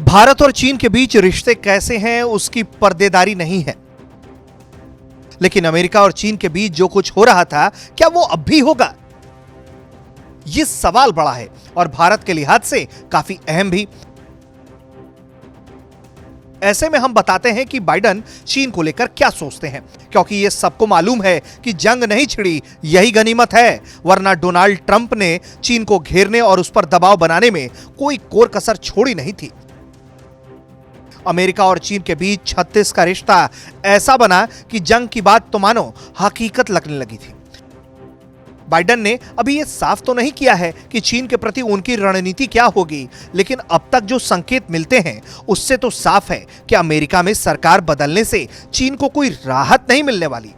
भारत और चीन के बीच रिश्ते कैसे हैं उसकी पर्देदारी नहीं है, लेकिन अमेरिका और चीन के बीच जो कुछ हो रहा था क्या वो अब भी होगा? यह सवाल बड़ा है और भारत के लिहाज से काफी अहम भी। ऐसे में हम बताते हैं कि बाइडेन चीन को लेकर क्या सोचते हैं, क्योंकि यह सबको मालूम है कि जंग नहीं छिड़ी यही गनीमत है, वरना डोनाल्ड ट्रंप ने चीन को घेरने और उस पर दबाव बनाने में कोई कोर कसर छोड़ी नहीं थी। अमेरिका और चीन के बीच 36 का रिश्ता ऐसा बना कि जंग की बात तो मानो हकीकत लगने लगी थी। बाइडेन ने अभी यह साफ तो नहीं किया है कि चीन के प्रति उनकी रणनीति क्या होगी, लेकिन अब तक जो संकेत मिलते हैं उससे तो साफ है कि अमेरिका में सरकार बदलने से चीन को कोई राहत नहीं मिलने वाली।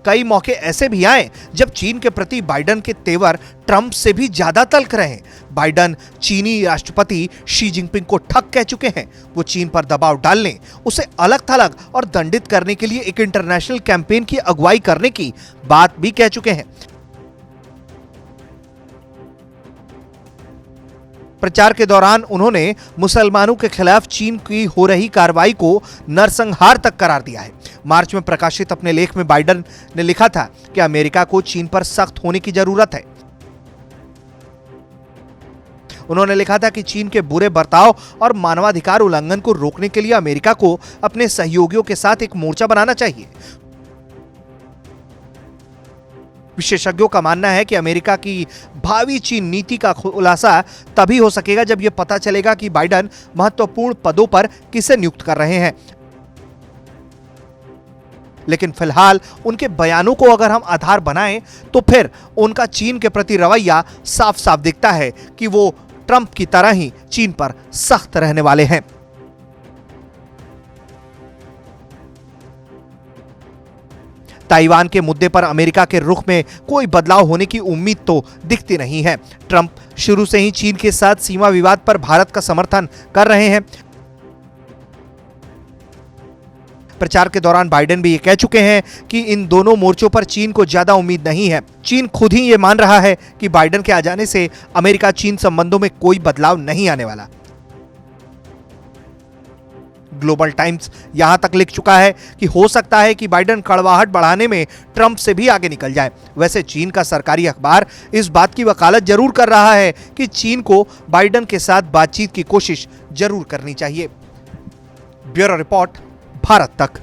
कई मौके ऐसे भी आए जब चीन के प्रति बाइडेन के तेवर ट्रंप से भी ज्यादा तल्ख रहे। बाइडेन चीनी राष्ट्रपति शी जिनपिंग को ठग कह चुके हैं। वो चीन पर दबाव डालने, उसे अलग थलग और दंडित करने के लिए एक इंटरनेशनल कैंपेन की अगुवाई करने की बात भी कह चुके हैं। प्रचार के दौरान उन्होंने मुसलमानों के खिलाफ चीन की हो रही कार्रवाई को नरसंहार तक करार दिया है। मार्च में प्रकाशित अपने लेख में बाइडेन ने लिखा था कि अमेरिका को चीन पर सख्त होने की जरूरत है। उन्होंने लिखा था कि चीन के बुरे बर्ताव और मानवाधिकार उल्लंघन को रोकने के लिए अमेरिका को अपने सहयोगियों के साथ एक मोर्चा बनाना चाहिए। विशेषज्ञों का मानना है कि अमेरिका की भावी चीन नीति का खुलासा तभी हो सकेगा जब यह पता चलेगा कि बाइडेन महत्वपूर्ण पदों पर किसे नियुक्त कर रहे हैं। लेकिन फिलहाल उनके बयानों को अगर हम आधार बनाएं तो फिर उनका चीन के प्रति रवैया साफ साफ दिखता है कि वो ट्रंप की तरह ही चीन पर सख्त रहने वाले हैं। ताइवान के मुद्दे पर अमेरिका के रुख में कोई बदलाव होने की उम्मीद तो दिखती नहीं है। ट्रंप शुरू से ही चीन के साथ सीमा विवाद पर भारत का समर्थन कर रहे हैं। प्रचार के दौरान बाइडेन भी ये कह चुके हैं कि इन दोनों मोर्चों पर चीन को ज्यादा उम्मीद नहीं है। चीन खुद ही ये मान रहा है कि बाइडेन के आ जाने से अमेरिका चीन संबंधों में कोई बदलाव नहीं आने वाला। ग्लोबल टाइम्स यहां तक लिख चुका है कि हो सकता है कि बाइडेन कड़वाहट बढ़ाने में ट्रंप से भी आगे निकल जाए। वैसे चीन का सरकारी अखबार इस बात की वकालत जरूर कर रहा है कि चीन को बाइडेन के साथ बातचीत की कोशिश जरूर करनी चाहिए। ब्यूरो रिपोर्ट, भारत तक।